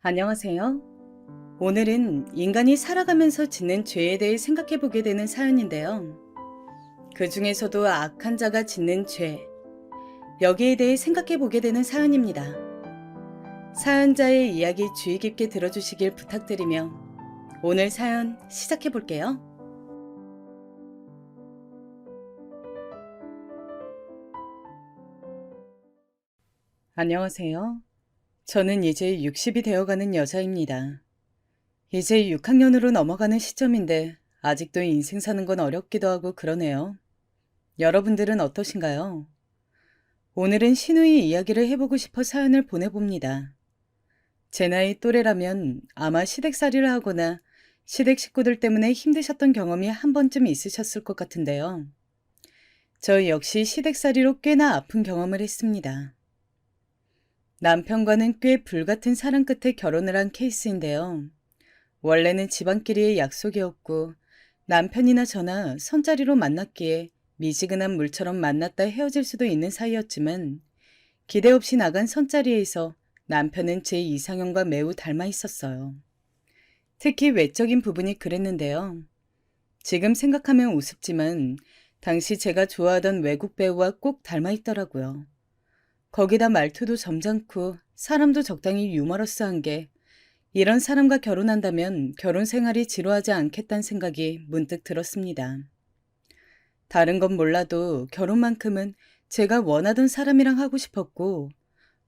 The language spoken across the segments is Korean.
안녕하세요. 오늘은 인간이 살아가면서 짓는 죄에 대해 생각해 보게 되는 사연인데요. 그 중에서도 악한 자가 짓는 죄, 여기에 대해 생각해 보게 되는 사연입니다. 사연자의 이야기 주의 깊게 들어주시길 부탁드리며 오늘 사연 시작해 볼게요. 안녕하세요. 저는 이제 60이 되어가는 여자입니다. 이제 6학년으로 넘어가는 시점인데 아직도 인생 사는 건 어렵기도 하고 그러네요. 여러분들은 어떠신가요? 오늘은 시누이 이야기를 해보고 싶어 사연을 보내봅니다. 제 나이 또래라면 아마 시댁살이를 하거나 시댁 식구들 때문에 힘드셨던 경험이 한 번쯤 있으셨을 것 같은데요. 저 역시 시댁살이로 꽤나 아픈 경험을 했습니다. 남편과는 꽤 불같은 사랑 끝에 결혼을 한 케이스인데요. 원래는 집안끼리의 약속이었고 남편이나 저나 선자리로 만났기에 미지근한 물처럼 만났다 헤어질 수도 있는 사이였지만 기대 없이 나간 선자리에서 남편은 제 이상형과 매우 닮아 있었어요. 특히 외적인 부분이 그랬는데요. 지금 생각하면 우습지만 당시 제가 좋아하던 외국 배우와 꼭 닮아 있더라고요. 거기다 말투도 점잖고 사람도 적당히 유머러스한 게 이런 사람과 결혼한다면 결혼 생활이 지루하지 않겠다는 생각이 문득 들었습니다. 다른 건 몰라도 결혼만큼은 제가 원하던 사람이랑 하고 싶었고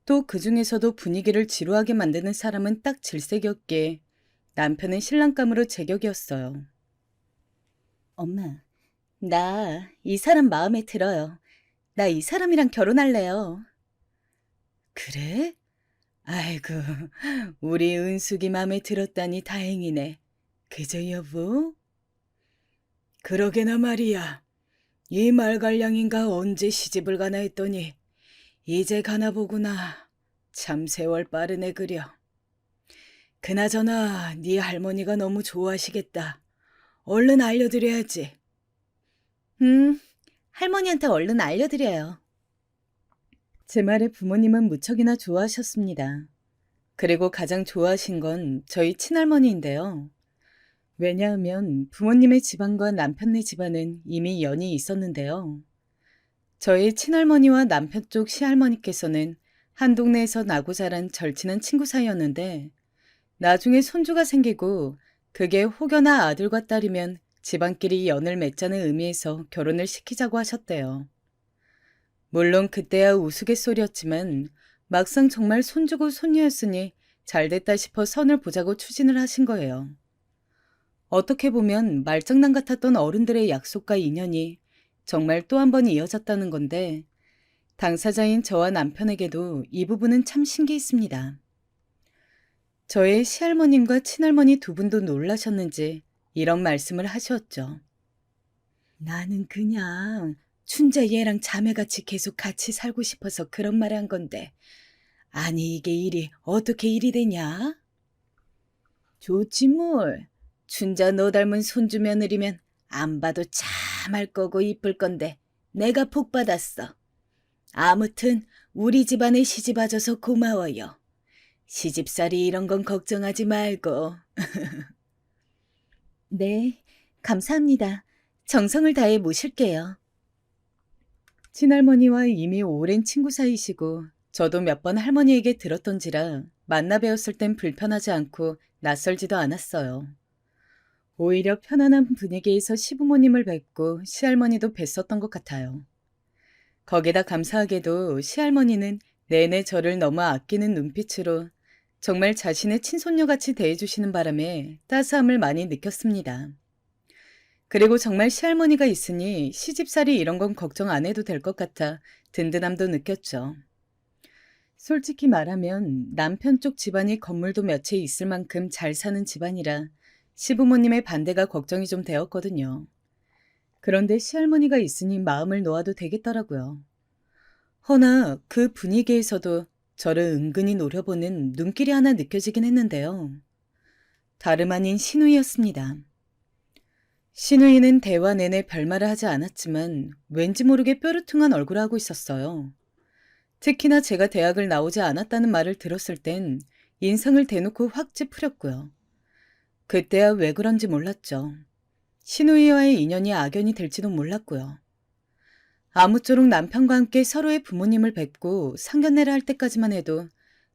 또 그중에서도 분위기를 지루하게 만드는 사람은 딱 질색이었기에 남편은 신랑감으로 제격이었어요. 엄마, 나 이 사람 마음에 들어요. 나 이 사람이랑 결혼할래요. 그래? 아이고, 우리 은숙이 맘에 들었다니 다행이네. 그저 여보? 그러게나 말이야. 이 말갈량인가 언제 시집을 가나 했더니 이제 가나 보구나. 참 세월 빠르네 그려. 그나저나 네 할머니가 너무 좋아하시겠다. 얼른 알려드려야지. 할머니한테 얼른 알려드려요. 제 말에 부모님은 무척이나 좋아하셨습니다. 그리고 가장 좋아하신 건 저희 친할머니인데요. 왜냐하면 부모님의 집안과 남편네 집안은 이미 연이 있었는데요. 저희 친할머니와 남편 쪽 시할머니께서는 한 동네에서 나고 자란 절친한 친구 사이였는데 나중에 손주가 생기고 그게 혹여나 아들과 딸이면 집안끼리 연을 맺자는 의미에서 결혼을 시키자고 하셨대요. 물론 그때야 우스갯소리였지만 막상 정말 손주고 손녀였으니 잘됐다 싶어 선을 보자고 추진을 하신 거예요. 어떻게 보면 말장난 같았던 어른들의 약속과 인연이 정말 또 한 번 이어졌다는 건데 당사자인 저와 남편에게도 이 부분은 참 신기했습니다. 저의 시할머님과 친할머니 두 분도 놀라셨는지 이런 말씀을 하셨죠. 나는 그냥 춘자 얘랑 자매같이 계속 같이 살고 싶어서 그런 말 한 건데 아니 이게 일이 어떻게 일이 되냐? 좋지 뭘. 춘자 너 닮은 손주 며느리면 안 봐도 참할 거고 이쁠 건데 내가 복 받았어. 아무튼 우리 집안에 시집 와줘서 고마워요. 시집살이 이런 건 걱정하지 말고. 네, 감사합니다. 정성을 다해 모실게요. 친할머니와 이미 오랜 친구 사이시고 저도 몇 번 할머니에게 들었던지라 만나 뵈었을 땐 불편하지 않고 낯설지도 않았어요. 오히려 편안한 분위기에서 시부모님을 뵙고 시할머니도 뵀었던 것 같아요. 거기다 감사하게도 시할머니는 내내 저를 너무 아끼는 눈빛으로 정말 자신의 친손녀같이 대해주시는 바람에 따스함을 많이 느꼈습니다. 그리고 정말 시할머니가 있으니 시집살이 이런 건 걱정 안 해도 될 것 같아 든든함도 느꼈죠. 솔직히 말하면 남편 쪽 집안이 건물도 몇 채 있을 만큼 잘 사는 집안이라 시부모님의 반대가 걱정이 좀 되었거든요. 그런데 시할머니가 있으니 마음을 놓아도 되겠더라고요. 허나 그 분위기에서도 저를 은근히 노려보는 눈길이 하나 느껴지긴 했는데요. 다름 아닌 신우이였습니다. 신우이는 대화 내내 별말을 하지 않았지만 왠지 모르게 뾰루퉁한 얼굴을 하고 있었어요. 특히나 제가 대학을 나오지 않았다는 말을 들었을 땐 인상을 대놓고 확 찌푸렸고요. 그때야 왜 그런지 몰랐죠. 신우이와의 인연이 악연이 될지도 몰랐고요. 아무쪼록 남편과 함께 서로의 부모님을 뵙고 상견례를 할 때까지만 해도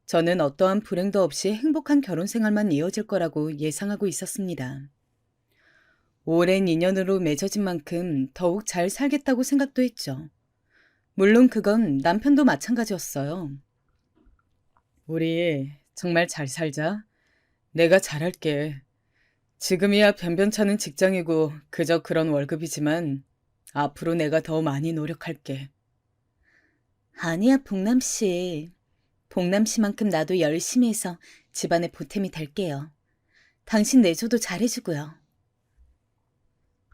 저는 어떠한 불행도 없이 행복한 결혼 생활만 이어질 거라고 예상하고 있었습니다. 오랜 인연으로 맺어진 만큼 더욱 잘 살겠다고 생각도 했죠. 물론 그건 남편도 마찬가지였어요. 우리 정말 잘 살자. 내가 잘할게. 지금이야 변변찮은 직장이고 그저 그런 월급이지만 앞으로 내가 더 많이 노력할게. 아니야, 복남씨. 복남씨만큼 나도 열심히 해서 집안의 보탬이 될게요. 당신 내조도 잘해주고요.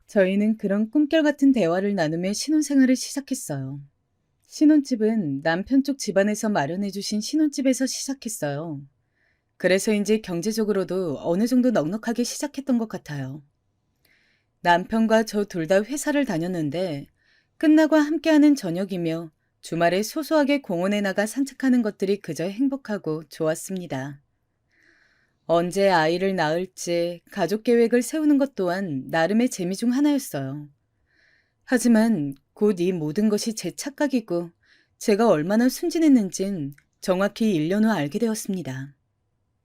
저희는 그런 꿈결 같은 대화를 나누며 신혼생활을 시작했어요. 신혼집은 남편 쪽 집안에서 마련해주신 신혼집에서 시작했어요. 그래서인지 경제적으로도 어느 정도 넉넉하게 시작했던 것 같아요. 남편과 저 둘 다 회사를 다녔는데 끝나고 함께하는 저녁이며 주말에 소소하게 공원에 나가 산책하는 것들이 그저 행복하고 좋았습니다. 언제 아이를 낳을지 가족 계획을 세우는 것 또한 나름의 재미 중 하나였어요. 하지만 곧 이 모든 것이 제 착각이고 제가 얼마나 순진했는진 정확히 1년 후 알게 되었습니다.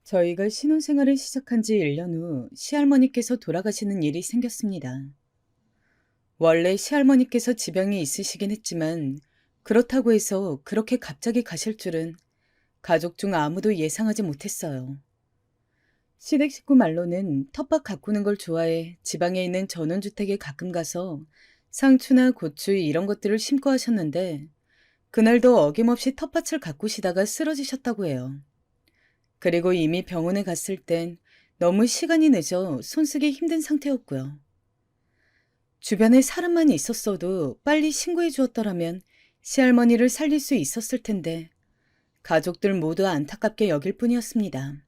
저희가 신혼생활을 시작한 지 1년 후 시할머니께서 돌아가시는 일이 생겼습니다. 원래 시할머니께서 지병이 있으시긴 했지만 그렇다고 해서 그렇게 갑자기 가실 줄은 가족 중 아무도 예상하지 못했어요. 시댁 식구 말로는 텃밭 가꾸는 걸 좋아해 지방에 있는 전원주택에 가끔 가서 상추나 고추 이런 것들을 심고 하셨는데 그날도 어김없이 텃밭을 가꾸시다가 쓰러지셨다고 해요. 그리고 이미 병원에 갔을 땐 너무 시간이 늦어 손쓰기 힘든 상태였고요. 주변에 사람만 있었어도 빨리 신고해 주었더라면 시할머니를 살릴 수 있었을 텐데 가족들 모두 안타깝게 여길 뿐이었습니다.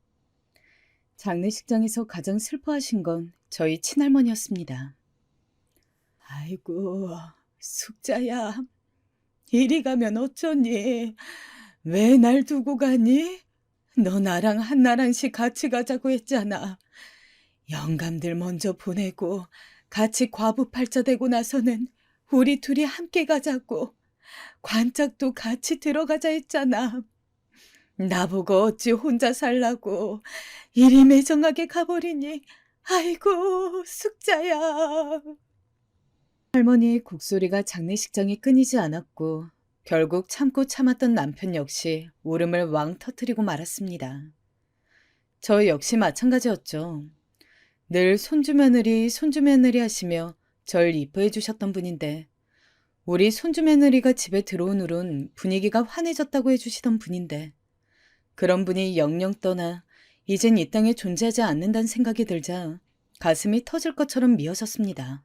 장례식장에서 가장 슬퍼하신 건 저희 친할머니였습니다. 아이고, 숙자야. 이리 가면 어쩌니? 왜 날 두고 가니? 너 나랑 한나랑씩 같이 가자고 했잖아. 영감들 먼저 보내고 같이 과부팔자 되고 나서는 우리 둘이 함께 가자고. 관짝도 같이 들어가자 했잖아. 나보고 어찌 혼자 살라고 이리 매정하게 가버리니. 아이고, 숙자야. 할머니의 곡소리가 장례식장에 끊이지 않았고 결국 참고 참았던 남편 역시 울음을 왕 터뜨리고 말았습니다. 저 역시 마찬가지였죠. 늘 손주며느리 손주며느리 하시며 절 이뻐해 주셨던 분인데 우리 손주며느리가 집에 들어온 후론 분위기가 환해졌다고 해주시던 분인데 그런 분이 영영 떠나 이젠 이 땅에 존재하지 않는다는 생각이 들자 가슴이 터질 것처럼 미어졌습니다.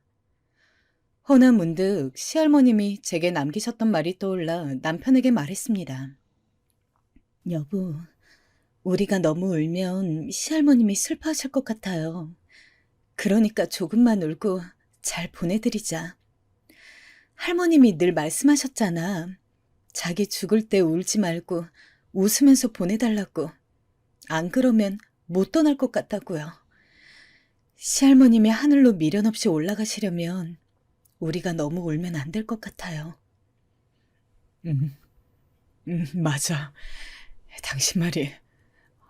허나 문득 시할머님이 제게 남기셨던 말이 떠올라 남편에게 말했습니다. 여보, 우리가 너무 울면 시할머님이 슬퍼하실 것 같아요. 그러니까 조금만 울고 잘 보내드리자. 할머님이 늘 말씀하셨잖아. 자기 죽을 때 울지 말고 웃으면서 보내달라고. 안 그러면 못 떠날 것 같다고요. 시할머님이 하늘로 미련 없이 올라가시려면 우리가 너무 울면 안 될 것 같아요. 맞아. 당신 말이.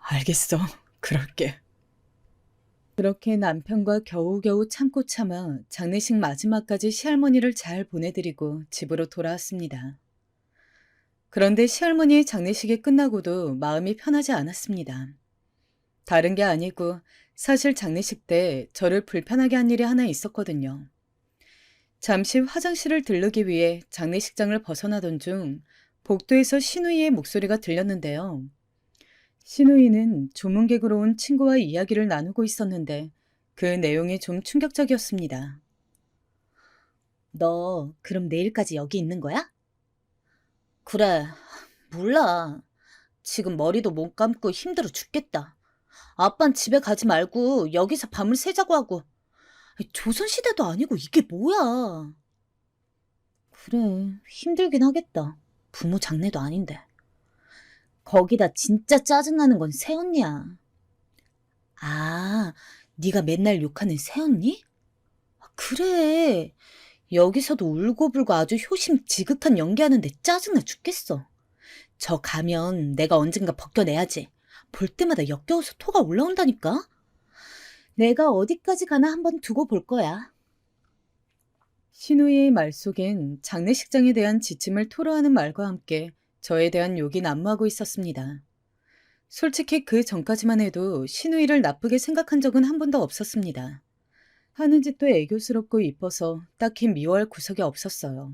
알겠어. 그럴게. 그렇게 남편과 겨우겨우 참고 참아 장례식 마지막까지 시할머니를 잘 보내드리고 집으로 돌아왔습니다. 그런데 시할머니의 장례식이 끝나고도 마음이 편하지 않았습니다. 다른 게 아니고 사실 장례식 때 저를 불편하게 한 일이 하나 있었거든요. 잠시 화장실을 들르기 위해 장례식장을 벗어나던 중 복도에서 신우이의 목소리가 들렸는데요. 신우이는 조문객으로 온 친구와 이야기를 나누고 있었는데 그 내용이 좀 충격적이었습니다. 너 그럼 내일까지 여기 있는 거야? 그래, 몰라. 지금 머리도 못 감고 힘들어 죽겠다. 아빤 집에 가지 말고 여기서 밤을 새자고 하고. 조선시대도 아니고 이게 뭐야. 그래, 힘들긴 하겠다. 부모 장례도 아닌데. 거기다 진짜 짜증나는 건 새언니야. 아, 네가 맨날 욕하는 새언니? 그래. 여기서도 울고불고 아주 효심 지극한 연기하는데 짜증나 죽겠어. 저 가면 내가 언젠가 벗겨내야지. 볼 때마다 역겨워서 토가 올라온다니까? 내가 어디까지 가나 한번 두고 볼 거야. 신우이의 말 속엔 장례식장에 대한 지침을 토로하는 말과 함께 저에 대한 욕이 난무하고 있었습니다. 솔직히 그 전까지만 해도 신우이를 나쁘게 생각한 적은 한 번도 없었습니다. 하는 짓도 애교스럽고 이뻐서 딱히 미워할 구석이 없었어요.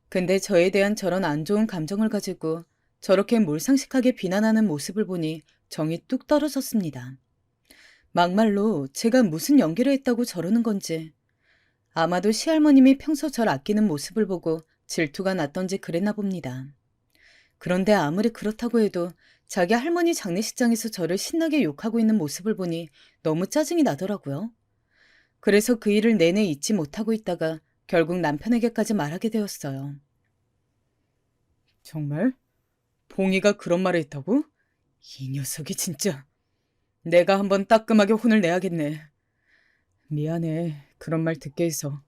근데 저에 대한 저런 안 좋은 감정을 가지고 저렇게 몰상식하게 비난하는 모습을 보니 정이 뚝 떨어졌습니다. 막말로 제가 무슨 연기를 했다고 저러는 건지, 아마도 시할머님이 평소 절 아끼는 모습을 보고 질투가 났던지 그랬나 봅니다. 그런데 아무리 그렇다고 해도 자기 할머니 장례식장에서 저를 신나게 욕하고 있는 모습을 보니 너무 짜증이 나더라고요. 그래서 그 일을 내내 잊지 못하고 있다가 결국 남편에게까지 말하게 되었어요. 정말? 봉이가 그런 말을 했다고? 이 녀석이 진짜. 내가 한번 따끔하게 혼을 내야겠네. 미안해. 그런 말 듣게 해서.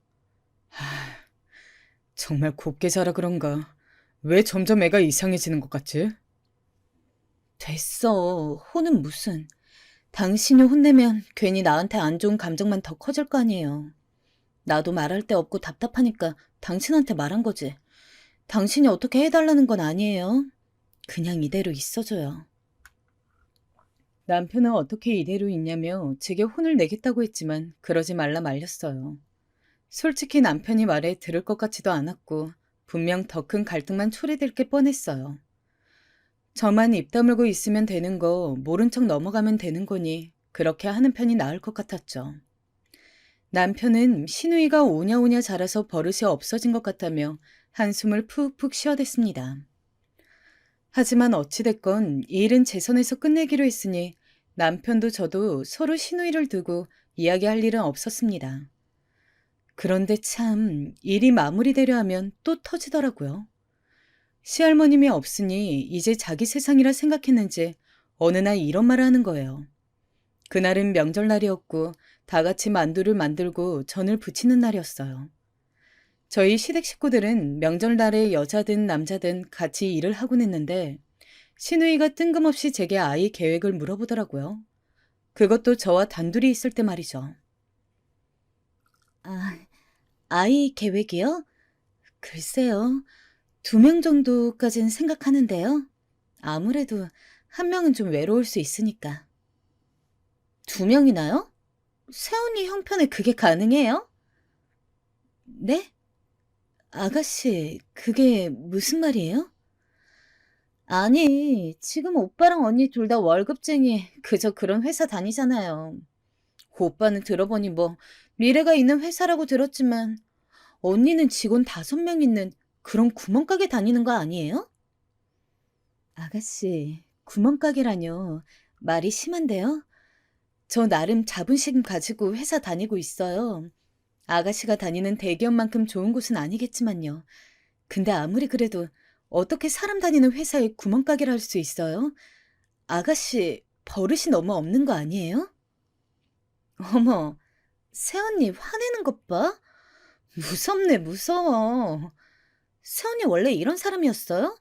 정말 곱게 자라 그런가. 왜 점점 애가 이상해지는 것 같지? 됐어. 혼은 무슨. 당신이 혼내면 괜히 나한테 안 좋은 감정만 더 커질 거 아니에요. 나도 말할 데 없고 답답하니까 당신한테 말한 거지. 당신이 어떻게 해달라는 건 아니에요. 그냥 이대로 있어줘요. 남편은 어떻게 이대로 있냐며 제게 혼을 내겠다고 했지만 그러지 말라 말렸어요. 솔직히 남편이 말에 들을 것 같지도 않았고 분명 더 큰 갈등만 초래될 게 뻔했어요. 저만 입 다물고 있으면 되는 거 모른 척 넘어가면 되는 거니 그렇게 하는 편이 나을 것 같았죠. 남편은 시누이가 오냐오냐 자라서 버릇이 없어진 것 같다며 한숨을 푹푹 쉬어댔습니다. 하지만 어찌됐건 이 일은 제 선에서 끝내기로 했으니 남편도 저도 서로 시누이를 두고 이야기할 일은 없었습니다. 그런데 참 일이 마무리되려 하면 또 터지더라고요. 시할머님이 없으니 이제 자기 세상이라 생각했는지 어느 날 이런 말을 하는 거예요. 그날은 명절날이었고 다 같이 만두를 만들고 전을 부치는 날이었어요. 저희 시댁 식구들은 명절날에 여자든 남자든 같이 일을 하곤 했는데 시누이가 뜬금없이 제게 아이 계획을 물어보더라고요. 그것도 저와 단둘이 있을 때 말이죠. 아, 아이 계획이요? 글쎄요. 2명 정도까진 생각하는데요. 아무래도 한 명은 좀 외로울 수 있으니까. 2명이나요? 새언니 형편에 그게 가능해요? 네? 아가씨, 그게 무슨 말이에요? 아니, 지금 오빠랑 언니 둘 다 월급쟁이 그저 그런 회사 다니잖아요. 오빠는 들어보니 뭐 미래가 있는 회사라고 들었지만 언니는 직원 5명 있는 그런 구멍가게 다니는 거 아니에요? 아가씨, 구멍가게라뇨. 말이 심한데요? 저 나름 자부심 가지고 회사 다니고 있어요. 아가씨가 다니는 대기업만큼 좋은 곳은 아니겠지만요. 근데 아무리 그래도 어떻게 사람 다니는 회사에 구멍가게를 할 수 있어요? 아가씨, 버릇이 너무 없는 거 아니에요? 어머, 새언니 화내는 것 봐? 무섭네, 무서워. 새언니 원래 이런 사람이었어요?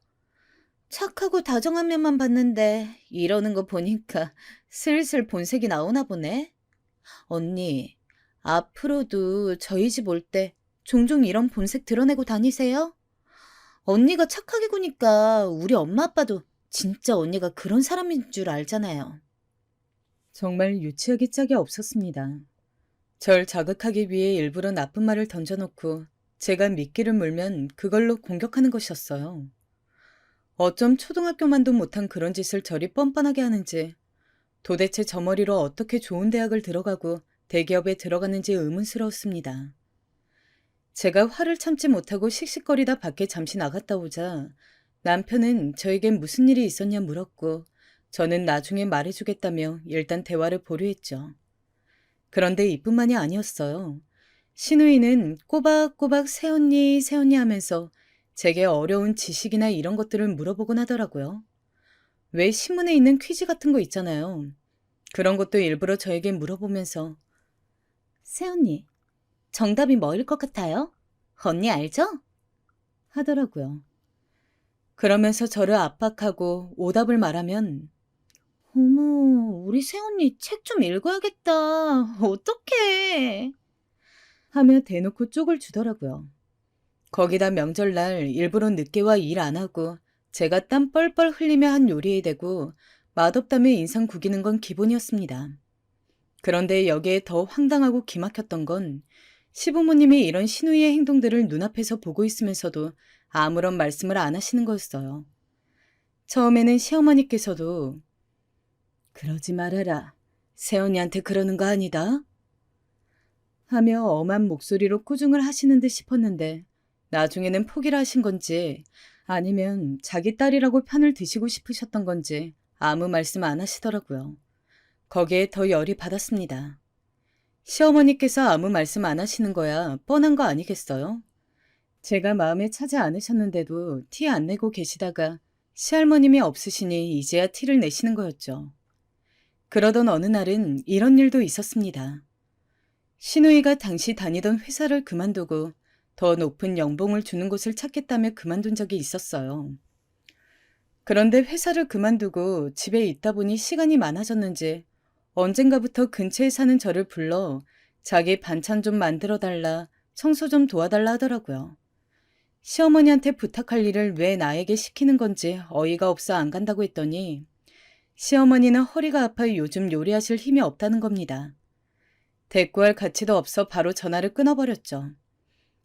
착하고 다정한 면만 봤는데 이러는 거 보니까 슬슬 본색이 나오나 보네. 언니, 앞으로도 저희 집 올 때 종종 이런 본색 드러내고 다니세요? 언니가 착하게 구니까 우리 엄마 아빠도 진짜 언니가 그런 사람인 줄 알잖아요. 정말 유치하기 짝이 없었습니다. 절 자극하기 위해 일부러 나쁜 말을 던져놓고 제가 미끼를 물면 그걸로 공격하는 것이었어요. 어쩜 초등학교만도 못한 그런 짓을 저리 뻔뻔하게 하는지, 도대체 저 머리로 어떻게 좋은 대학을 들어가고 대기업에 들어갔는지 의문스러웠습니다. 제가 화를 참지 못하고 씩씩거리다 밖에 잠시 나갔다 오자 남편은 저에겐 무슨 일이 있었냐 물었고 저는 나중에 말해주겠다며 일단 대화를 보류했죠. 그런데 이뿐만이 아니었어요. 신우이는 꼬박꼬박 새언니, 새언니 하면서 제게 어려운 지식이나 이런 것들을 물어보곤 하더라고요. 왜 신문에 있는 퀴즈 같은 거 있잖아요. 그런 것도 일부러 저에게 물어보면서 새언니, 정답이 뭐일 것 같아요? 언니 알죠? 하더라고요. 그러면서 저를 압박하고 오답을 말하면 어머, 우리 새언니 책 좀 읽어야겠다. 어떡해. 하며 대놓고 쪽을 주더라고요. 거기다 명절날 일부러 늦게 와 일 안 하고 제가 땀 뻘뻘 흘리며 한 요리에 대고 맛없다며 인상 구기는 건 기본이었습니다. 그런데 여기에 더 황당하고 기막혔던 건 시부모님이 이런 시누이의 행동들을 눈앞에서 보고 있으면서도 아무런 말씀을 안 하시는 거였어요. 처음에는 시어머니께서도 그러지 말아라. 새언니한테 그러는 거 아니다. 하며 엄한 목소리로 꾸중을 하시는 듯 싶었는데 나중에는 포기를 하신 건지 아니면 자기 딸이라고 편을 드시고 싶으셨던 건지 아무 말씀 안 하시더라고요. 거기에 더 열이 받았습니다. 시어머니께서 아무 말씀 안 하시는 거야 뻔한 거 아니겠어요? 제가 마음에 차지 않으셨는데도 티 안 내고 계시다가 시할머님이 없으시니 이제야 티를 내시는 거였죠. 그러던 어느 날은 이런 일도 있었습니다. 시누이가 당시 다니던 회사를 그만두고 더 높은 연봉을 주는 곳을 찾겠다며 그만둔 적이 있었어요. 그런데 회사를 그만두고 집에 있다 보니 시간이 많아졌는지 언젠가부터 근처에 사는 저를 불러 자기 반찬 좀 만들어 달라, 청소 좀 도와달라 하더라고요. 시어머니한테 부탁할 일을 왜 나에게 시키는 건지 어이가 없어 안 간다고 했더니 시어머니는 허리가 아파 요즘 요리하실 힘이 없다는 겁니다. 대꾸할 가치도 없어 바로 전화를 끊어버렸죠.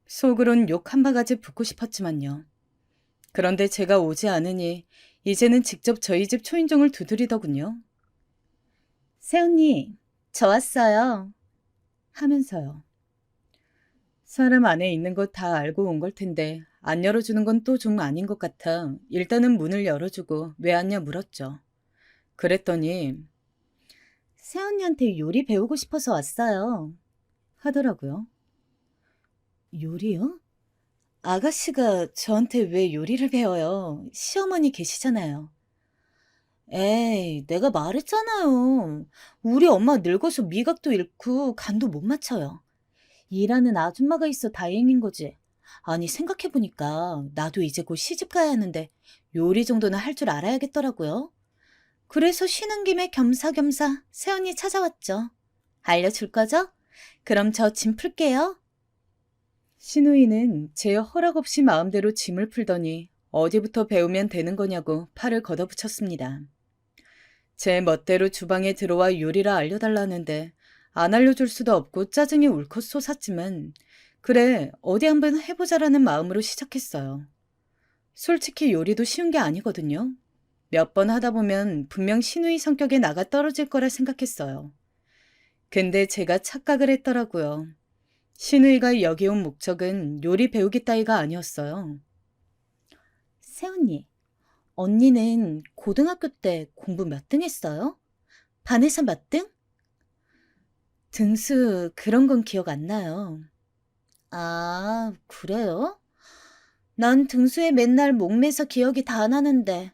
속으론 욕 한 바가지 붙고 싶었지만요. 그런데 제가 오지 않으니 이제는 직접 저희 집 초인종을 두드리더군요. 새언니, 저 왔어요. 하면서요. 사람 안에 있는 거 다 알고 온 걸 텐데 안 열어주는 건 또 좀 아닌 것 같아 일단은 문을 열어주고 왜 왔냐 물었죠. 그랬더니 새언니한테 요리 배우고 싶어서 왔어요. 하더라고요. 요리요? 아가씨가 저한테 왜 요리를 배워요? 시어머니 계시잖아요. 에이, 내가 말했잖아요. 우리 엄마 늙어서 미각도 잃고 간도 못 맞춰요. 일하는 아줌마가 있어 다행인 거지. 아니, 생각해보니까 나도 이제 곧 시집 가야 하는데 요리 정도는 할 줄 알아야겠더라고요. 그래서 쉬는 김에 겸사겸사 새언니 찾아왔죠. 알려줄 거죠? 그럼 저 짐 풀게요. 시누이는 제 허락 없이 마음대로 짐을 풀더니 어디부터 배우면 되는 거냐고 팔을 걷어붙였습니다. 제 멋대로 주방에 들어와 요리를 알려달라는데 안 알려줄 수도 없고 짜증이 울컥 솟았지만 그래 어디 한번 해보자라는 마음으로 시작했어요. 솔직히 요리도 쉬운 게 아니거든요. 몇 번 하다 보면 분명 시누이 성격에 나가 떨어질 거라 생각했어요. 근데 제가 착각을 했더라고요. 시누이가 여기 온 목적은 요리 배우기 따위가 아니었어요. 새언니, 언니는 고등학교 때 공부 몇 등 했어요? 반에서 몇 등? 등수 그런 건 기억 안 나요. 아, 그래요? 난 등수에 맨날 목매서 기억이 다 나는데.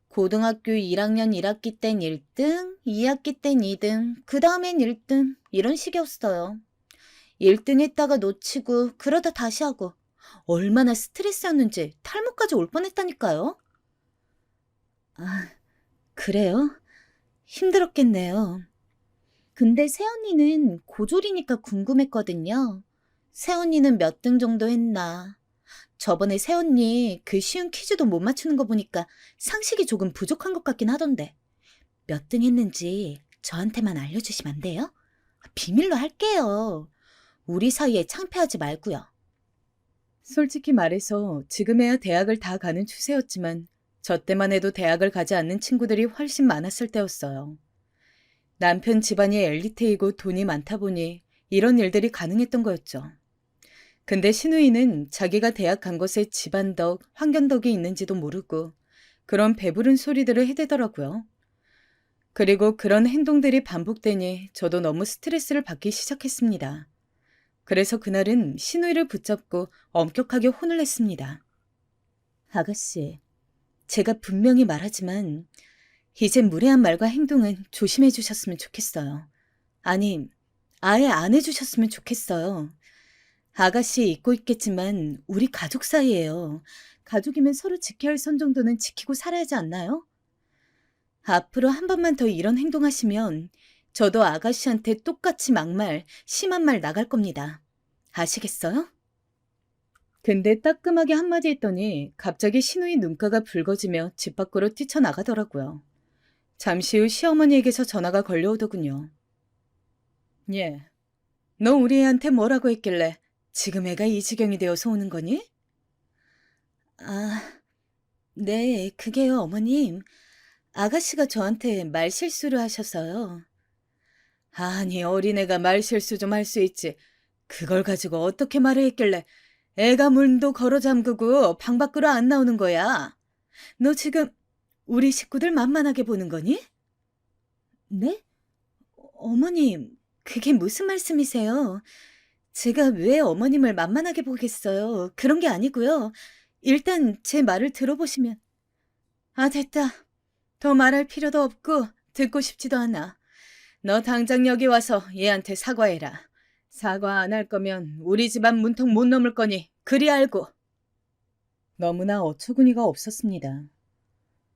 고등학교 1학년 1학기 땐 1등, 2학기 땐 2등, 그 다음엔 1등, 이런 식이었어요. 1등 했다가 놓치고, 그러다 다시 하고. 얼마나 스트레스였는지 탈모까지 올 뻔했다니까요. 아, 그래요? 힘들었겠네요. 근데 새언니는 고졸이니까 궁금했거든요. 새언니는 몇 등 정도 했나? 저번에 새언니 그 쉬운 퀴즈도 못 맞추는 거 보니까 상식이 조금 부족한 것 같긴 하던데. 몇 등 했는지 저한테만 알려주시면 안 돼요? 비밀로 할게요. 우리 사이에 창피하지 말고요. 솔직히 말해서 지금에야 대학을 다 가는 추세였지만 저 때만 해도 대학을 가지 않는 친구들이 훨씬 많았을 때였어요. 남편 집안이 엘리트이고 돈이 많다 보니 이런 일들이 가능했던 거였죠. 근데 시누이는 자기가 대학 간 곳에 집안 덕, 환경 덕이 있는지도 모르고 그런 배부른 소리들을 해대더라고요. 그리고 그런 행동들이 반복되니 저도 너무 스트레스를 받기 시작했습니다. 그래서 그날은 시누이를 붙잡고 엄격하게 혼을 냈습니다. 아가씨, 제가 분명히 말하지만 이젠 무례한 말과 행동은 조심해 주셨으면 좋겠어요. 아니, 아예 안 해주셨으면 좋겠어요. 아가씨 잊고 있겠지만 우리 가족 사이예요. 가족이면 서로 지켜야 할 선 정도는 지키고 살아야 하지 않나요? 앞으로 한 번만 더 이런 행동하시면 저도 아가씨한테 똑같이 막말, 심한 말 나갈 겁니다. 아시겠어요? 근데 따끔하게 한마디 했더니 갑자기 신우이 눈가가 붉어지며 집 밖으로 뛰쳐나가더라고요. 잠시 후 시어머니에게서 전화가 걸려오더군요. 예, 너 우리 애한테 뭐라고 했길래 지금 애가 이 지경이 되어서 오는 거니? 아, 네, 그게요, 어머님. 아가씨가 저한테 말 실수를 하셔서요. 아니, 어린애가 말 실수 좀 할 수 있지. 그걸 가지고 어떻게 말을 했길래 애가 문도 걸어 잠그고 방 밖으로 안 나오는 거야. 너 지금 우리 식구들 만만하게 보는 거니? 네? 어머님, 그게 무슨 말씀이세요? 제가 왜 어머님을 만만하게 보겠어요? 그런 게 아니고요. 일단 제 말을 들어보시면. 아, 됐다. 더 말할 필요도 없고 듣고 싶지도 않아. 너 당장 여기 와서 얘한테 사과해라. 사과 안 할 거면 우리 집안 문턱 못 넘을 거니 그리 알고. 너무나 어처구니가 없었습니다.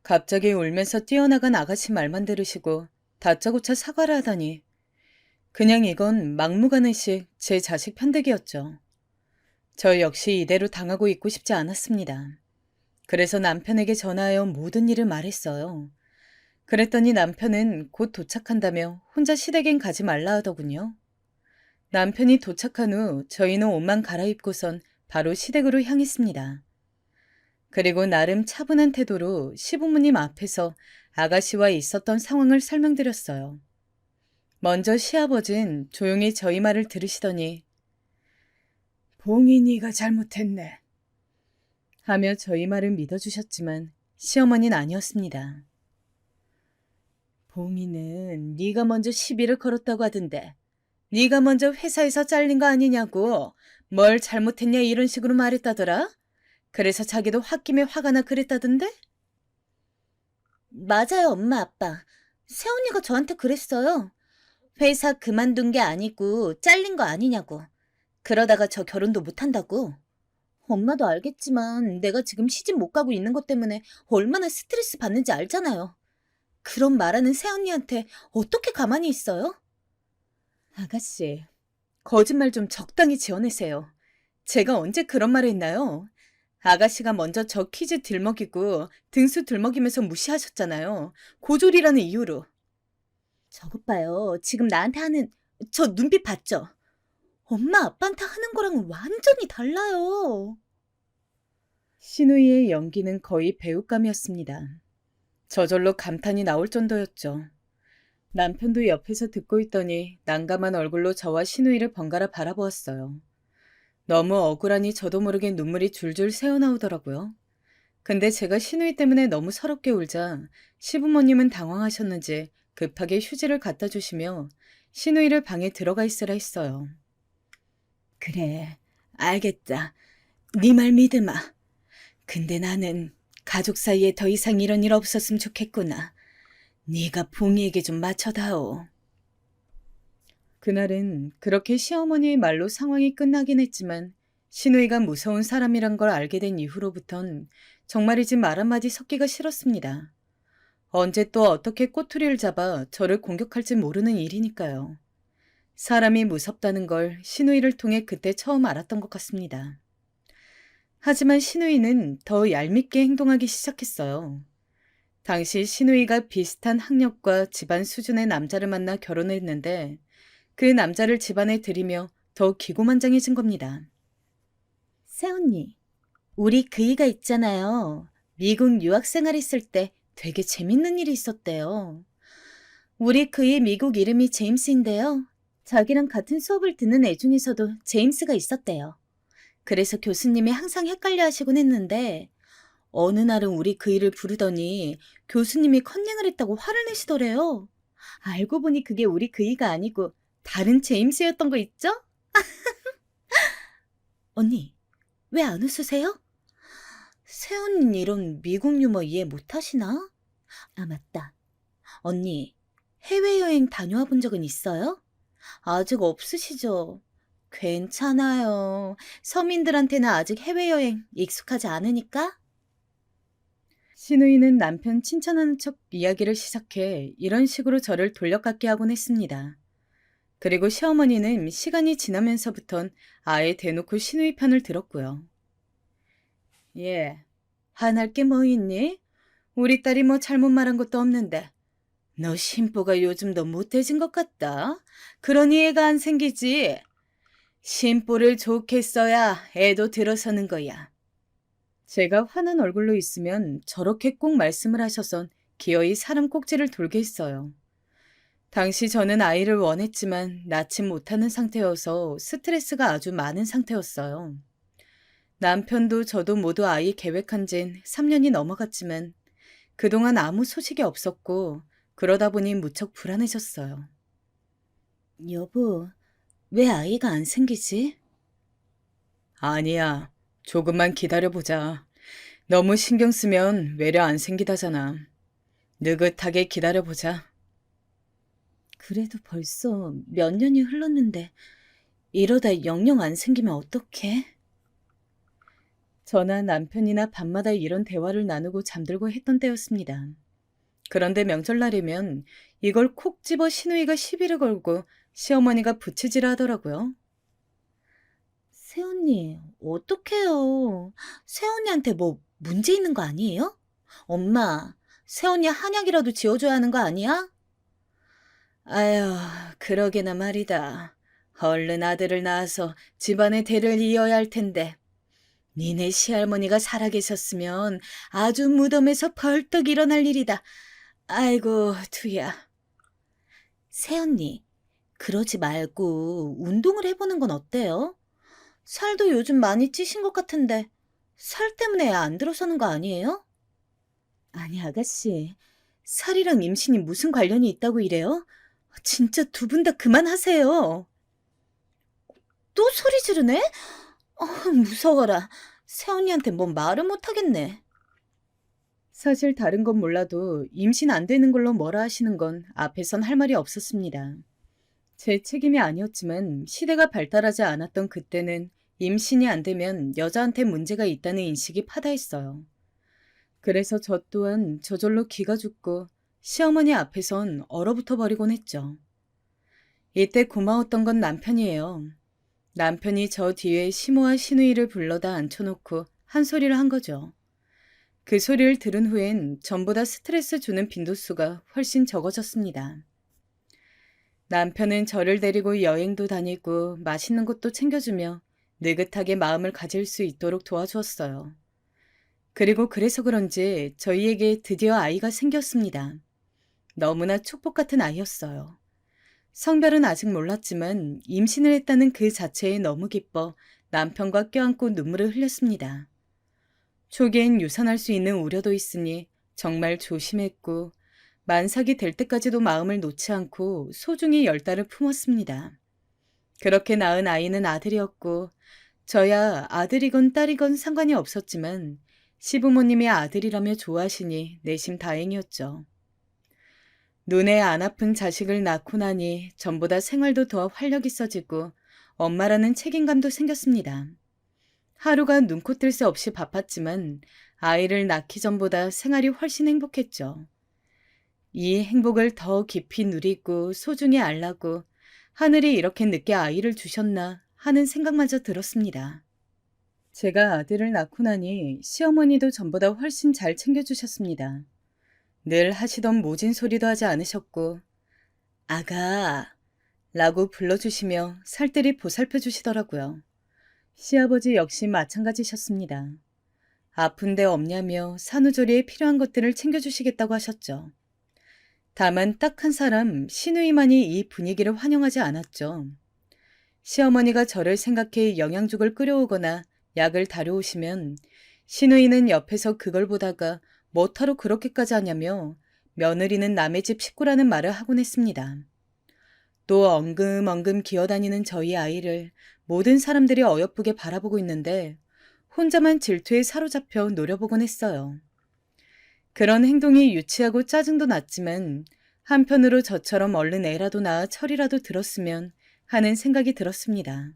갑자기 울면서 뛰어나간 아가씨 말만 들으시고 다짜고짜 사과를 하다니. 그냥 이건 막무가내식 제 자식 편들기였죠. 저 역시 이대로 당하고 있고 싶지 않았습니다. 그래서 남편에게 전화하여 모든 일을 말했어요. 그랬더니 남편은 곧 도착한다며 혼자 시댁엔 가지 말라 하더군요. 남편이 도착한 후 저희는 옷만 갈아입고선 바로 시댁으로 향했습니다. 그리고 나름 차분한 태도로 시부모님 앞에서 아가씨와 있었던 상황을 설명드렸어요. 먼저 시아버진 조용히 저희 말을 들으시더니 봉인이가 잘못했네 하며 저희 말을 믿어주셨지만 시어머니는 아니었습니다. 봉이는 네가 먼저 시비를 걸었다고 하던데 네가 먼저 회사에서 잘린 거 아니냐고 뭘 잘못했냐 이런 식으로 말했다더라? 그래서 자기도 홧김에 화가 나 그랬다던데? 맞아요, 엄마, 아빠. 새언니가 저한테 그랬어요. 회사 그만둔 게 아니고 잘린 거 아니냐고. 그러다가 저 결혼도 못 한다고. 엄마도 알겠지만 내가 지금 시집 못 가고 있는 것 때문에 얼마나 스트레스 받는지 알잖아요. 그런 말하는 새언니한테 어떻게 가만히 있어요? 아가씨, 거짓말 좀 적당히 지어내세요. 제가 언제 그런 말을 했나요? 아가씨가 먼저 저 퀴즈 들먹이고 등수 들먹이면서 무시하셨잖아요. 고졸이라는 이유로. 저것 봐요. 지금 나한테 하는 저 눈빛 봤죠? 엄마 아빠한테 하는 거랑은 완전히 달라요. 신우이의 연기는 거의 배우감이었습니다. 저절로 감탄이 나올 정도였죠. 남편도 옆에서 듣고 있더니 난감한 얼굴로 저와 신우이를 번갈아 바라보았어요. 너무 억울하니 저도 모르게 눈물이 줄줄 새어나오더라고요. 근데 제가 신우이 때문에 너무 서럽게 울자 시부모님은 당황하셨는지 급하게 휴지를 갖다 주시며 신우이를 방에 들어가 있으라 했어요. 그래, 알겠다. 네 말 믿으마. 근데 나는 가족 사이에 더 이상 이런 일 없었으면 좋겠구나. 네가 봉이에게 좀 맞춰다오. 그날은 그렇게 시어머니의 말로 상황이 끝나긴 했지만 신우이가 무서운 사람이란 걸 알게 된 이후로부턴 정말이지 말 한마디 섞기가 싫었습니다. 언제 또 어떻게 꼬투리를 잡아 저를 공격할지 모르는 일이니까요. 사람이 무섭다는 걸 신우이를 통해 그때 처음 알았던 것 같습니다. 하지만 신우이는 더 얄밉게 행동하기 시작했어요. 당시 신우이가 비슷한 학력과 집안 수준의 남자를 만나 결혼했는데 그 남자를 집안에 들이며 더 기고만장해진 겁니다. 새언니, 우리 그이가 있잖아요. 미국 유학생활 했을 때 되게 재밌는 일이 있었대요. 우리 그이 미국 이름이 제임스인데요. 자기랑 같은 수업을 듣는 애 중에서도 제임스가 있었대요. 그래서 교수님이 항상 헷갈려 하시곤 했는데 어느 날은 우리 그이를 부르더니 교수님이 컨닝을 했다고 화를 내시더래요. 알고 보니 그게 우리 그이가 아니고 다른 제임스였던 거 있죠? 언니, 왜 안 웃으세요? 새언니 이런 미국 유머 이해 못 하시나? 아, 맞다. 언니, 해외여행 다녀와 본 적은 있어요? 아직 없으시죠? 괜찮아요. 서민들한테는 아직 해외여행 익숙하지 않으니까? 신우이는 남편 칭찬하는 척 이야기를 시작해 이런 식으로 저를 돌려깎게 하곤 했습니다. 그리고 시어머니는 시간이 지나면서부턴 아예 대놓고 신우이 편을 들었고요. 예, 화날 게 뭐 있니? 우리 딸이 뭐 잘못 말한 것도 없는데. 너 심보가 요즘 더 못해진 것 같다. 그러니 애가 안 생기지. 심보를 좋게 써야 애도 들어서는 거야. 제가 화난 얼굴로 있으면 저렇게 꼭 말씀을 하셔선 기어이 사람 꼭지를 돌게 했어요. 당시 저는 아이를 원했지만 낳지 못하는 상태여서 스트레스가 아주 많은 상태였어요. 남편도 저도 모두 아이 계획한 진 3년이 넘어갔지만 그동안 아무 소식이 없었고 그러다 보니 무척 불안해졌어요. 여보, 왜 아이가 안 생기지? 아니야. 조금만 기다려보자. 너무 신경 쓰면 외려 안 생기다잖아. 느긋하게 기다려보자. 그래도 벌써 몇 년이 흘렀는데 이러다 영영 안 생기면 어떡해? 저나 남편이나 밤마다 이런 대화를 나누고 잠들고 했던 때였습니다. 그런데 명절날이면 이걸 콕 집어 시누이가 시비를 걸고 시어머니가 부치질을 하더라고요. 새언니, 어떡해요. 새언니한테 뭐 문제 있는 거 아니에요? 엄마, 새언니 한약이라도 지어줘야 하는 거 아니야? 아휴, 그러게나 말이다. 얼른 아들을 낳아서 집안의 대를 이어야 할 텐데. 니네 시할머니가 살아계셨으면 아주 무덤에서 벌떡 일어날 일이다. 아이고, 두야. 새언니, 그러지 말고 운동을 해보는 건 어때요? 살도 요즘 많이 찌신 것 같은데 살 때문에 애 안 들어서는 거 아니에요? 아니, 아가씨. 살이랑 임신이 무슨 관련이 있다고 이래요? 진짜 두 분 다 그만하세요. 또 소리 지르네? 무서워라. 새언니한테 뭔 말을 못하겠네. 사실 다른 건 몰라도 임신 안 되는 걸로 뭐라 하시는 건 앞에선 할 말이 없었습니다. 제 책임이 아니었지만 시대가 발달하지 않았던 그때는 임신이 안 되면 여자한테 문제가 있다는 인식이 파다했어요. 그래서 저 또한 저절로 기가 죽고 시어머니 앞에선 얼어붙어 버리곤 했죠. 이때 고마웠던 건 남편이에요. 남편이 저 뒤에 시모와 시누이를 불러다 앉혀놓고 한 소리를 한 거죠. 그 소리를 들은 후엔 전보다 스트레스 주는 빈도수가 훨씬 적어졌습니다. 남편은 저를 데리고 여행도 다니고 맛있는 것도 챙겨주며 느긋하게 마음을 가질 수 있도록 도와주었어요. 그리고 그래서 그런지 저희에게 드디어 아이가 생겼습니다. 너무나 축복 같은 아이였어요. 성별은 아직 몰랐지만 임신을 했다는 그 자체에 너무 기뻐 남편과 껴안고 눈물을 흘렸습니다. 초기엔 유산할 수 있는 우려도 있으니 정말 조심했고 만삭이 될 때까지도 마음을 놓지 않고 소중히 10달을 품었습니다. 그렇게 낳은 아이는 아들이었고 저야 아들이건 딸이건 상관이 없었지만 시부모님이 아들이라며 좋아하시니 내심 다행이었죠. 눈에 안 아픈 자식을 낳고 나니 전보다 생활도 더 활력 있어지고 엄마라는 책임감도 생겼습니다. 하루가 눈코 뜰 새 없이 바빴지만 아이를 낳기 전보다 생활이 훨씬 행복했죠. 이 행복을 더 깊이 누리고 소중히 알라고 하늘이 이렇게 늦게 아이를 주셨나 하는 생각마저 들었습니다. 제가 아들을 낳고 나니 시어머니도 전보다 훨씬 잘 챙겨주셨습니다. 늘 하시던 모진 소리도 하지 않으셨고 아가 라고 불러주시며 살뜰히 보살펴 주시더라고요. 시아버지 역시 마찬가지셨습니다. 아픈 데 없냐며 산후조리에 필요한 것들을 챙겨주시겠다고 하셨죠. 다만 딱 한 사람 시누이만이 이 분위기를 환영하지 않았죠. 시어머니가 저를 생각해 영양죽을 끓여오거나 약을 다려오시면 시누이는 옆에서 그걸 보다가 뭐하러 그렇게까지 하냐며 며느리는 남의 집 식구라는 말을 하곤 했습니다. 또 엉금엉금 기어다니는 저희 아이를 모든 사람들이 어여쁘게 바라보고 있는데 혼자만 질투에 사로잡혀 노려보곤 했어요. 그런 행동이 유치하고 짜증도 났지만 한편으로 저처럼 얼른 애라도 낳아 철이라도 들었으면 하는 생각이 들었습니다.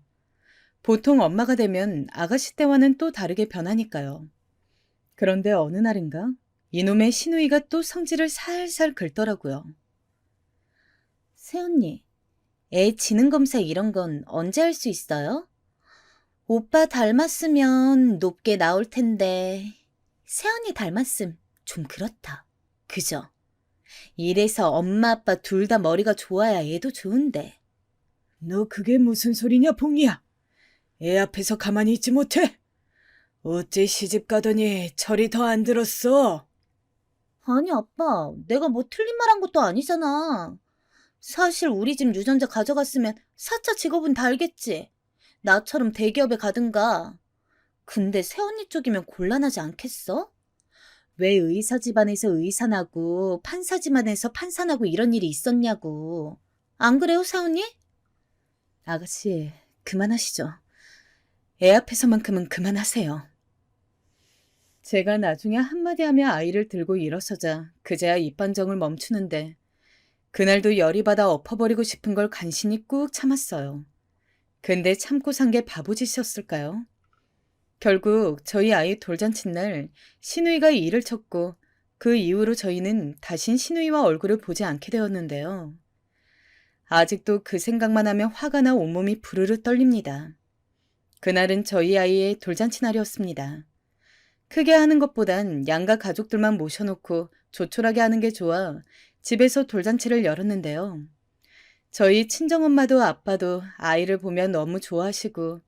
보통 엄마가 되면 아가씨 때와는 또 다르게 변하니까요. 그런데 어느 날인가 이놈의 시누이가 또 성질을 살살 긁더라고요. 새언니, 애 지능 검사 이런 건 언제 할 수 있어요? 오빠 닮았으면 높게 나올 텐데. 새언니 닮았음 좀 그렇다. 그죠? 이래서 엄마 아빠 둘 다 머리가 좋아야 애도 좋은데. 너 그게 무슨 소리냐, 봉이야? 애 앞에서 가만히 있지 못해? 어째 시집 가더니 철이 더 안 들었어? 아니 아빠, 내가 뭐 틀린 말 한 것도 아니잖아. 사실 우리 집 유전자 가져갔으면 사차 직업은 다 알겠지. 나처럼 대기업에 가든가. 근데 새언니 쪽이면 곤란하지 않겠어? 왜 의사 집안에서 의사 나고 판사 집안에서 판사 나고 이런 일이 있었냐고. 안 그래요, 새언니? 아가씨, 그만하시죠. 애 앞에서만큼은 그만하세요. 제가 나중에 한마디 하며 아이를 들고 일어서자 그제야 입반정을 멈추는데 그날도 열이 받아 엎어버리고 싶은 걸 간신히 꾹 참았어요. 근데 참고 산 게 바보짓이었을까요? 결국 저희 아이 돌잔치 날 시누이가 일을 쳤고 그 이후로 저희는 다신 시누이와 얼굴을 보지 않게 되었는데요. 아직도 그 생각만 하면 화가 나 온몸이 부르르 떨립니다. 그날은 저희 아이의 돌잔치 날이었습니다. 크게 하는 것보단 양가 가족들만 모셔놓고 조촐하게 하는 게 좋아 집에서 돌잔치를 열었는데요. 저희 친정엄마도 아빠도 아이를 보면 너무 좋아하시고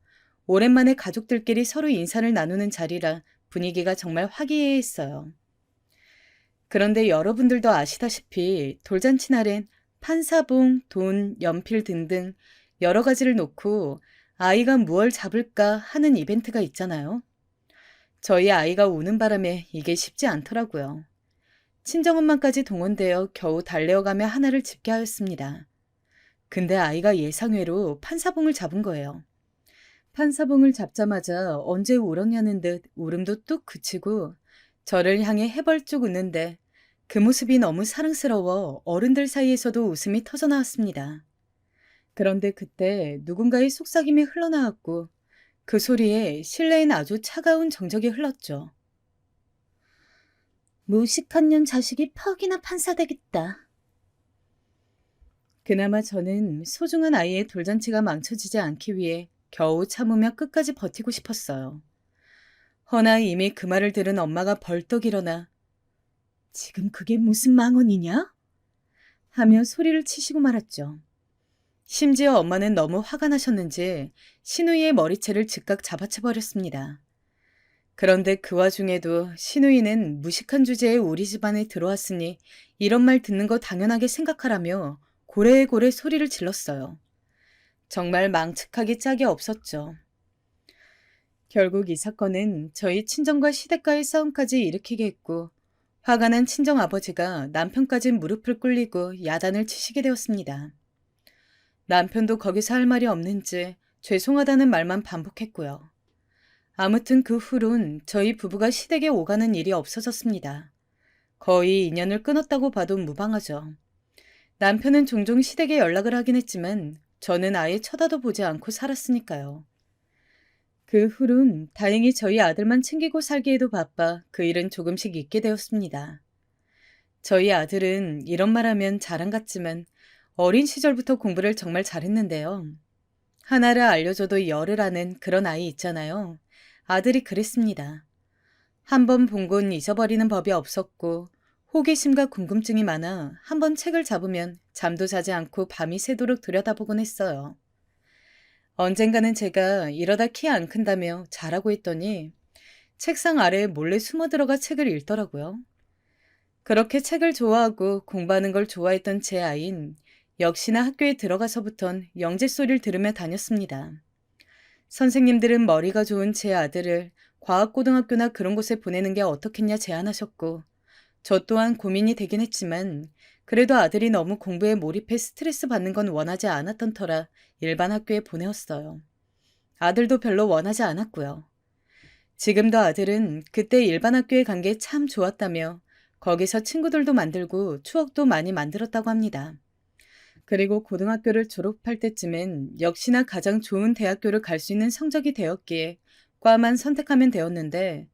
오랜만에 가족들끼리 서로 인사를 나누는 자리라 분위기가 정말 화기애애했어요. 그런데 여러분들도 아시다시피 돌잔치 날엔 판사봉, 돈, 연필 등등 여러 가지를 놓고 아이가 무얼 잡을까 하는 이벤트가 있잖아요. 저희 아이가 우는 바람에 이게 쉽지 않더라고요. 친정엄마까지 동원되어 겨우 달래어가며 하나를 집게 하였습니다. 근데 아이가 예상외로 판사봉을 잡은 거예요. 판사봉을 잡자마자 언제 울었냐는 듯 울음도 뚝 그치고 저를 향해 해벌쭉 웃는데 그 모습이 너무 사랑스러워 어른들 사이에서도 웃음이 터져나왔습니다. 그런데 그때 누군가의 속삭임이 흘러나왔고 그 소리에 실내엔 아주 차가운 정적이 흘렀죠. 무식한 년 자식이 퍽이나 판사되겠다. 그나마 저는 소중한 아이의 돌잔치가 망쳐지지 않기 위해 겨우 참으며 끝까지 버티고 싶었어요. 허나 이미 그 말을 들은 엄마가 벌떡 일어나 지금 그게 무슨 망언이냐? 하며 소리를 치시고 말았죠. 심지어 엄마는 너무 화가 나셨는지 시누이의 머리채를 즉각 잡아채버렸습니다. 그런데 그 와중에도 시누이는 무식한 주제에 우리 집안에 들어왔으니 이런 말 듣는 거 당연하게 생각하라며 고래고래 소리를 질렀어요. 정말 망측하기 짝이 없었죠. 결국 이 사건은 저희 친정과 시댁과의 싸움까지 일으키게 했고 화가 난 친정아버지가 남편까지 무릎을 꿇리고 야단을 치시게 되었습니다. 남편도 거기서 할 말이 없는지 죄송하다는 말만 반복했고요. 아무튼 그 후론 저희 부부가 시댁에 오가는 일이 없어졌습니다. 거의 인연을 끊었다고 봐도 무방하죠. 남편은 종종 시댁에 연락을 하긴 했지만 저는 아예 쳐다도 보지 않고 살았으니까요. 그 후론 다행히 저희 아들만 챙기고 살기에도 바빠 그 일은 조금씩 잊게 되었습니다. 저희 아들은 이런 말하면 자랑 같지만 어린 시절부터 공부를 정말 잘했는데요. 하나를 알려줘도 열을 아는 그런 아이 있잖아요. 아들이 그랬습니다. 한 번 본 건 잊어버리는 법이 없었고 호기심과 궁금증이 많아 한 번 책을 잡으면 잠도 자지 않고 밤이 새도록 들여다보곤 했어요. 언젠가는 제가 이러다 키 안 큰다며 자라고 했더니 책상 아래에 몰래 숨어 들어가 책을 읽더라고요. 그렇게 책을 좋아하고 공부하는 걸 좋아했던 제 아이는 역시나 학교에 들어가서부턴 영재 소리를 들으며 다녔습니다. 선생님들은 머리가 좋은 제 아들을 과학고등학교나 그런 곳에 보내는 게 어떻겠냐 제안하셨고 저 또한 고민이 되긴 했지만 그래도 아들이 너무 공부에 몰입해 스트레스 받는 건 원하지 않았던 터라 일반 학교에 보내었어요. 아들도 별로 원하지 않았고요. 지금도 아들은 그때 일반 학교에 간 게 참 좋았다며 거기서 친구들도 만들고 추억도 많이 만들었다고 합니다. 그리고 고등학교를 졸업할 때쯤엔 역시나 가장 좋은 대학교를 갈 수 있는 성적이 되었기에 과만 선택하면 되었는데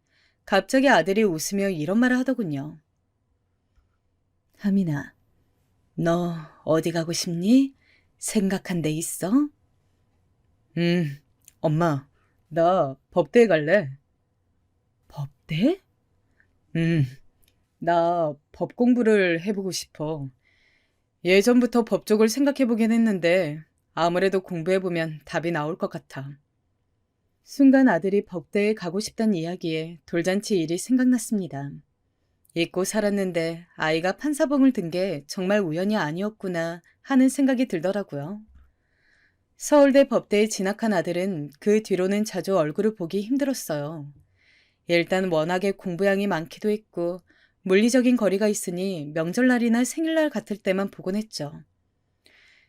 갑자기 아들이 웃으며 이런 말을 하더군요. 하민아, 너 어디 가고 싶니? 생각한 데 있어? 음, 엄마, 나 법대에 갈래. 법대? 음, 나 법 공부를 해보고 싶어. 예전부터 법 쪽을 생각해보긴 했는데 아무래도 공부해보면 답이 나올 것 같아. 순간 아들이 법대에 가고 싶다는 이야기에 돌잔치 일이 생각났습니다. 잊고 살았는데 아이가 판사봉을 든 게 정말 우연이 아니었구나 하는 생각이 들더라고요. 서울대 법대에 진학한 아들은 그 뒤로는 자주 얼굴을 보기 힘들었어요. 일단 워낙에 공부량이 많기도 했고 물리적인 거리가 있으니 명절날이나 생일날 같을 때만 보곤 했죠.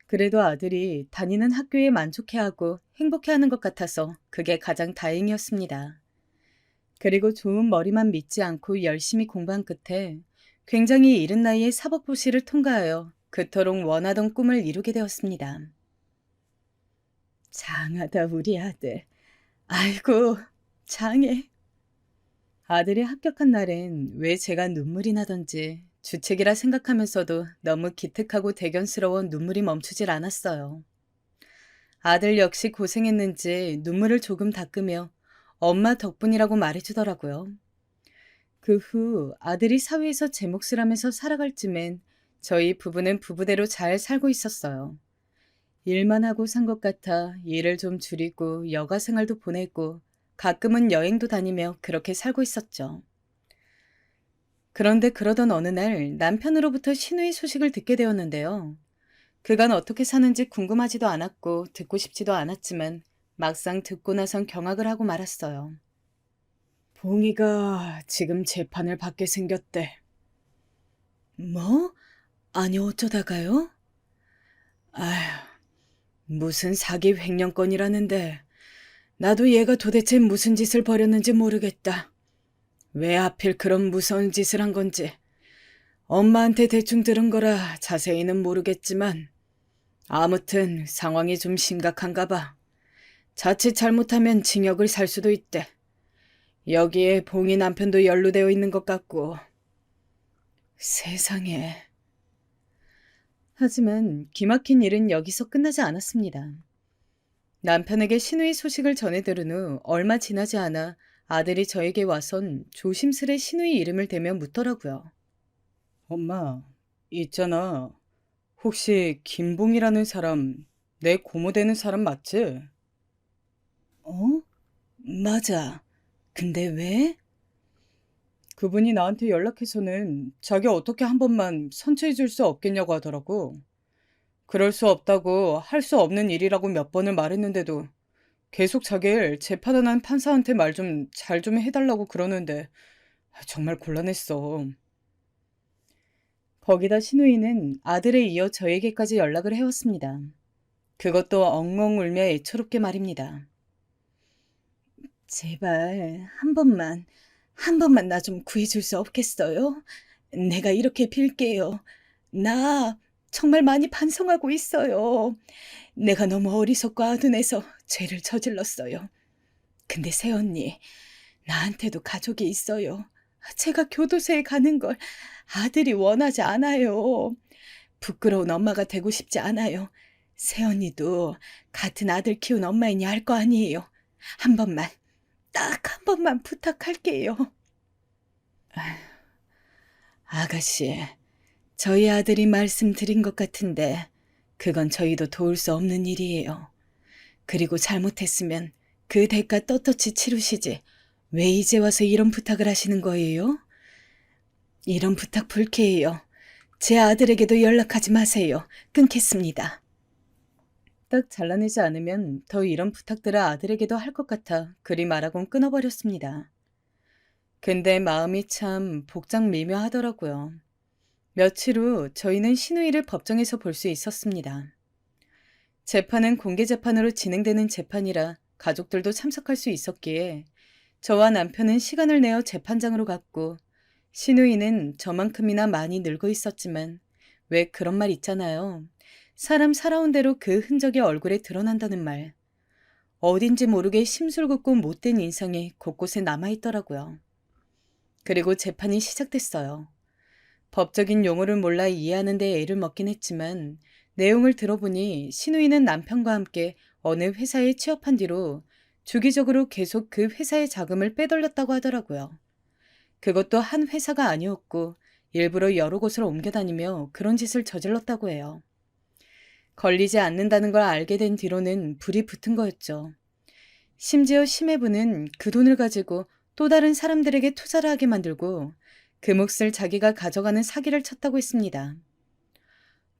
그래도 아들이 다니는 학교에 만족해하고 행복해하는 것 같아서 그게 가장 다행이었습니다. 그리고 좋은 머리만 믿지 않고 열심히 공부한 끝에 굉장히 이른 나이에 사법고시를 통과하여 그토록 원하던 꿈을 이루게 되었습니다. 장하다 우리 아들. 아이고 장해. 아들이 합격한 날엔 왜 제가 눈물이 나던지 주책이라 생각하면서도 너무 기특하고 대견스러워 눈물이 멈추질 않았어요. 아들 역시 고생했는지 눈물을 조금 닦으며 엄마 덕분이라고 말해주더라고요. 그 후 아들이 사회에서 제 몫을 하면서 살아갈 쯤엔 저희 부부는 부부대로 잘 살고 있었어요. 일만 하고 산 것 같아 일을 좀 줄이고 여가 생활도 보내고 가끔은 여행도 다니며 그렇게 살고 있었죠. 그런데 그러던 어느 날 남편으로부터 신우이 소식을 듣게 되었는데요. 그간 어떻게 사는지 궁금하지도 않았고 듣고 싶지도 않았지만 막상 듣고 나선 경악을 하고 말았어요. 봉이가 지금 재판을 받게 생겼대. 뭐? 아니 어쩌다가요? 아휴, 무슨 사기 횡령건이라는데 나도 얘가 도대체 무슨 짓을 벌였는지 모르겠다. 왜 하필 그런 무서운 짓을 한 건지. 엄마한테 대충 들은 거라 자세히는 모르겠지만 아무튼 상황이 좀 심각한가 봐. 자칫 잘못하면 징역을 살 수도 있대. 여기에 봉이 남편도 연루되어 있는 것 같고. 세상에. 하지만 기막힌 일은 여기서 끝나지 않았습니다. 남편에게 신우의 소식을 전해 들은 후 얼마 지나지 않아 아들이 저에게 와선 조심스레 신우의 이름을 대며 묻더라고요. 엄마, 있잖아. 혹시 김봉이라는 사람, 내 고모 되는 사람 맞지? 어? 맞아. 근데 왜? 그분이 나한테 연락해서는 자기 어떻게 한 번만 선처해 줄 수 없겠냐고 하더라고. 그럴 수 없다고 할 수 없는 일이라고 몇 번을 말했는데도 계속 자기를 재판하는 판사한테 말 좀 잘 좀 해달라고 그러는데 정말 곤란했어. 거기다 신우이는 아들에 이어 저에게까지 연락을 해왔습니다. 그것도 엉엉 울며 애처롭게 말입니다. 제발 한 번만 나 좀 구해줄 수 없겠어요? 내가 이렇게 빌게요. 나 정말 많이 반성하고 있어요. 내가 너무 어리석고 아둔해서 죄를 저질렀어요. 근데 새언니, 나한테도 가족이 있어요. 제가 교도소에 가는 걸 아들이 원하지 않아요. 부끄러운 엄마가 되고 싶지 않아요. 새언니도 같은 아들 키운 엄마이니 알 거 아니에요. 한 번만, 딱 한 번만 부탁할게요. 아가씨, 저희 아들이 말씀드린 것 같은데 그건 저희도 도울 수 없는 일이에요. 그리고 잘못했으면 그 대가 떳떳이 치르시지. 왜 이제 와서 이런 부탁을 하시는 거예요? 이런 부탁 불쾌해요. 제 아들에게도 연락하지 마세요. 끊겠습니다. 딱 잘라내지 않으면 더 이런 부탁들을 아들에게도 할 것 같아 그리 말하곤 끊어버렸습니다. 근데 마음이 참 복장미묘하더라고요. 며칠 후 저희는 신우이를 법정에서 볼 수 있었습니다. 재판은 공개 재판으로 진행되는 재판이라 가족들도 참석할 수 있었기에 저와 남편은 시간을 내어 재판장으로 갔고 신우이는 저만큼이나 많이 늙어 있었지만 왜 그런 말 있잖아요. 사람 살아온 대로 그 흔적이 얼굴에 드러난다는 말. 어딘지 모르게 심술궂고 못된 인상이 곳곳에 남아있더라고요. 그리고 재판이 시작됐어요. 법적인 용어를 몰라 이해하는 데 애를 먹긴 했지만 내용을 들어보니 신우이는 남편과 함께 어느 회사에 취업한 뒤로 주기적으로 계속 그 회사의 자금을 빼돌렸다고 하더라고요. 그것도 한 회사가 아니었고 일부러 여러 곳을 옮겨 다니며 그런 짓을 저질렀다고 해요. 걸리지 않는다는 걸 알게 된 뒤로는 불이 붙은 거였죠. 심지어 심해부는 그 돈을 가지고 또 다른 사람들에게 투자를 하게 만들고 그 몫을 자기가 가져가는 사기를 쳤다고 했습니다.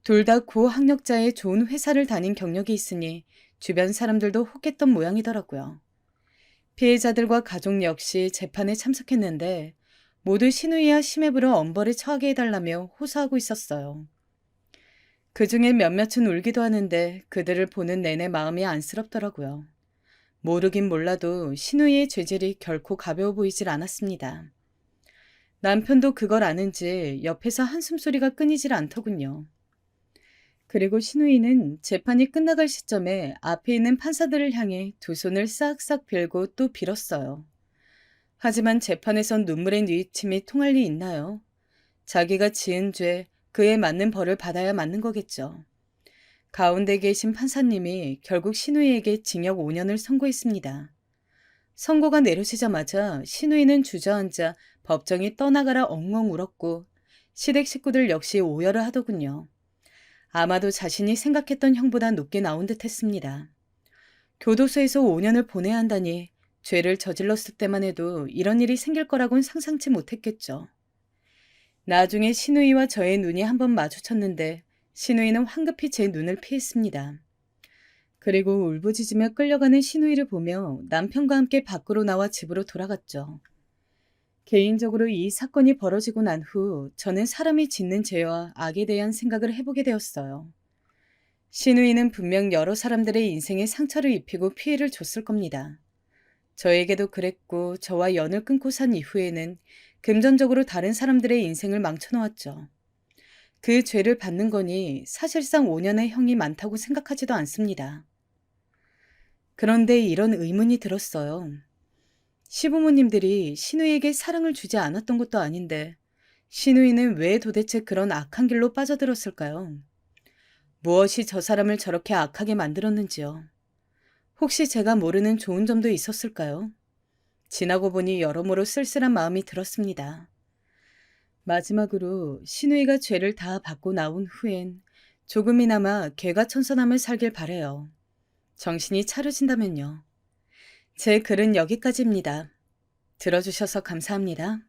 둘 다 고학력자의 좋은 회사를 다닌 경력이 있으니 주변 사람들도 혹했던 모양이더라고요. 피해자들과 가족 역시 재판에 참석했는데 모두 신우이와 심해부를 엄벌에 처하게 해달라며 호소하고 있었어요. 그중에 몇몇은 울기도 하는데 그들을 보는 내내 마음이 안쓰럽더라고요. 모르긴 몰라도 신우이의 죄질이 결코 가벼워 보이질 않았습니다. 남편도 그걸 아는지 옆에서 한숨소리가 끊이질 않더군요. 그리고 신우이는 재판이 끝나갈 시점에 앞에 있는 판사들을 향해 두 손을 싹싹 빌고 또 빌었어요. 하지만 재판에선 눈물의 뉘우침이 통할 리 있나요? 자기가 지은 죄, 그에 맞는 벌을 받아야 맞는 거겠죠. 가운데 계신 판사님이 결국 신우이에게 징역 5년을 선고했습니다. 선고가 내려지자마자 신우이는 주저앉아 법정이 떠나가라 엉엉 울었고 시댁 식구들 역시 오열을 하더군요. 아마도 자신이 생각했던 형보다 높게 나온 듯 했습니다. 교도소에서 5년을 보내야 한다니 죄를 저질렀을 때만 해도 이런 일이 생길 거라곤 상상치 못했겠죠. 나중에 신우이와 저의 눈이 한번 마주쳤는데 신우이는 황급히 제 눈을 피했습니다. 그리고 울부짖으며 끌려가는 신우이를 보며 남편과 함께 밖으로 나와 집으로 돌아갔죠. 개인적으로 이 사건이 벌어지고 난 후 저는 사람이 짓는 죄와 악에 대한 생각을 해보게 되었어요. 신우이는 분명 여러 사람들의 인생에 상처를 입히고 피해를 줬을 겁니다. 저에게도 그랬고 저와 연을 끊고 산 이후에는 금전적으로 다른 사람들의 인생을 망쳐놓았죠. 그 죄를 받는 거니 사실상 5년의 형이 많다고 생각하지도 않습니다. 그런데 이런 의문이 들었어요. 시부모님들이 신우이에게 사랑을 주지 않았던 것도 아닌데 신우이는 왜 도대체 그런 악한 길로 빠져들었을까요? 무엇이 저 사람을 저렇게 악하게 만들었는지요? 혹시 제가 모르는 좋은 점도 있었을까요? 지나고 보니 여러모로 쓸쓸한 마음이 들었습니다. 마지막으로 신우이가 죄를 다 받고 나온 후엔 조금이나마 개가천선함을 살길 바래요. 정신이 차려진다면요. 제 글은 여기까지입니다. 들어주셔서 감사합니다.